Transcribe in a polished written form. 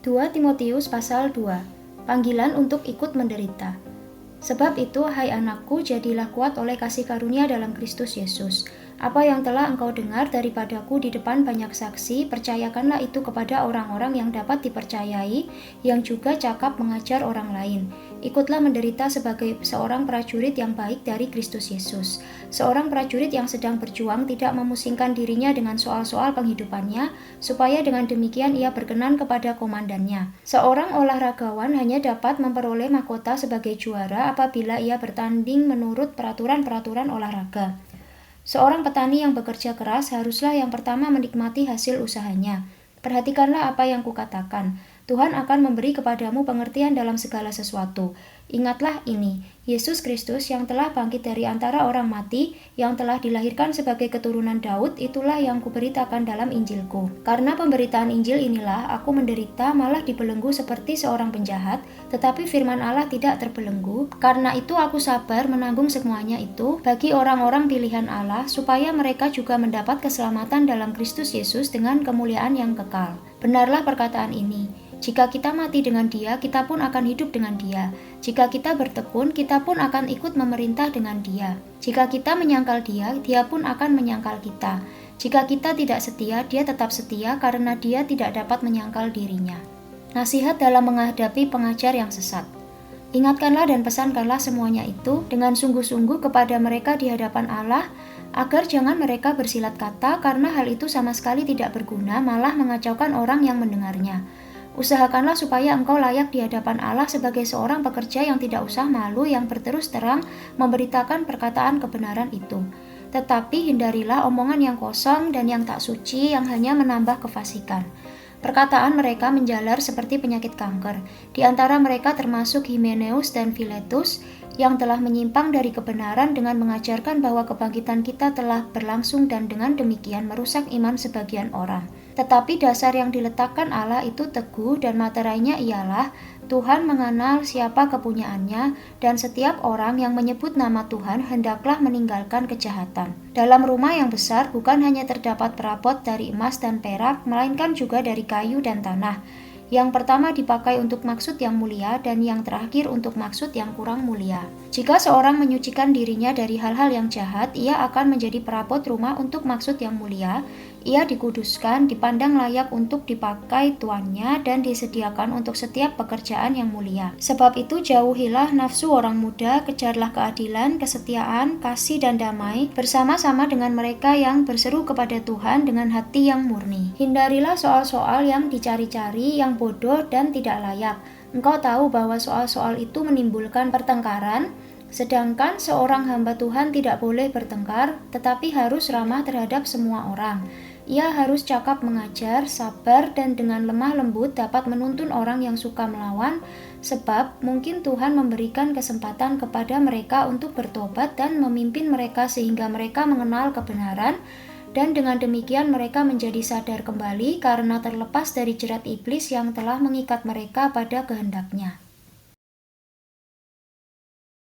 2 Timotius pasal 2. Panggilan untuk ikut menderita. Sebab itu, hai anakku, jadilah kuat oleh kasih karunia dalam Kristus Yesus. Apa yang telah engkau dengar daripadaku di depan banyak saksi, percayakanlah itu kepada orang-orang yang dapat dipercayai, yang juga cakap mengajar orang lain. Ikutlah menderita sebagai seorang prajurit yang baik dari Kristus Yesus. Seorang prajurit yang sedang berjuang tidak memusingkan dirinya dengan soal-soal penghidupannya, supaya dengan demikian ia berkenan kepada komandannya. Seorang olahragawan hanya dapat memperoleh mahkota sebagai juara apabila ia bertanding menurut peraturan-peraturan olahraga. Seorang petani yang bekerja keras haruslah yang pertama menikmati hasil usahanya. Perhatikanlah apa yang kukatakan. Tuhan akan memberi kepadamu pengertian dalam segala sesuatu. Ingatlah ini, Yesus Kristus yang telah bangkit dari antara orang mati, yang telah dilahirkan sebagai keturunan Daud, itulah yang kuberitakan dalam Injilku. Karena pemberitaan Injil inilah, aku menderita malah dibelenggu seperti seorang penjahat, tetapi firman Allah tidak terbelenggu. Karena itu aku sabar menanggung semuanya itu bagi orang-orang pilihan Allah, supaya mereka juga mendapat keselamatan dalam Kristus Yesus dengan kemuliaan yang kekal. Benarlah perkataan ini. Jika kita mati dengan Dia, kita pun akan hidup dengan Dia. Jika kita bertekun, kita pun akan ikut memerintah dengan Dia. Jika kita menyangkal Dia, Dia pun akan menyangkal kita. Jika kita tidak setia, Dia tetap setia karena Dia tidak dapat menyangkal dirinya. Nasihat dalam menghadapi pengajar yang sesat. Ingatkanlah dan pesankanlah semuanya itu dengan sungguh-sungguh kepada mereka di hadapan Allah, agar jangan mereka bersilat kata, karena hal itu sama sekali tidak berguna, malah mengacaukan orang yang mendengarnya. Usahakanlah supaya engkau layak di hadapan Allah sebagai seorang pekerja yang tidak usah malu, yang berterus terang memberitakan perkataan kebenaran itu. Tetapi hindarilah omongan yang kosong dan yang tak suci, yang hanya menambah kefasikan. Perkataan mereka menjalar seperti penyakit kanker. Di antara mereka termasuk Himeneus dan Filetus, yang telah menyimpang dari kebenaran dengan mengajarkan bahwa kebangkitan kita telah berlangsung dan dengan demikian merusak iman sebagian orang. Tetapi dasar yang diletakkan Allah itu teguh dan materainya ialah Tuhan mengenal siapa kepunyaannya, dan setiap orang yang menyebut nama Tuhan hendaklah meninggalkan kejahatan. Dalam rumah yang besar bukan hanya terdapat perabot dari emas dan perak, melainkan juga dari kayu dan tanah. Yang pertama dipakai untuk maksud yang mulia dan yang terakhir untuk maksud yang kurang mulia. Jika seorang menyucikan dirinya dari hal-hal yang jahat, ia akan menjadi perabot rumah untuk maksud yang mulia. Ia dikuduskan, dipandang layak untuk dipakai tuannya, dan disediakan untuk setiap pekerjaan yang mulia. Sebab itu jauhilah nafsu orang muda, kejarlah keadilan, kesetiaan, kasih dan damai, bersama-sama dengan mereka yang berseru kepada Tuhan dengan hati yang murni. Hindarilah soal-soal yang dicari-cari, yang bodoh dan tidak layak. Engkau tahu bahwa soal-soal itu menimbulkan pertengkaran, sedangkan seorang hamba Tuhan tidak boleh bertengkar, tetapi harus ramah terhadap semua orang. Ia harus cakap mengajar, sabar, dan dengan lemah lembut dapat menuntun orang yang suka melawan, sebab mungkin Tuhan memberikan kesempatan kepada mereka untuk bertobat dan memimpin mereka sehingga mereka mengenal kebenaran, dan dengan demikian mereka menjadi sadar kembali karena terlepas dari jerat iblis yang telah mengikat mereka pada kehendaknya.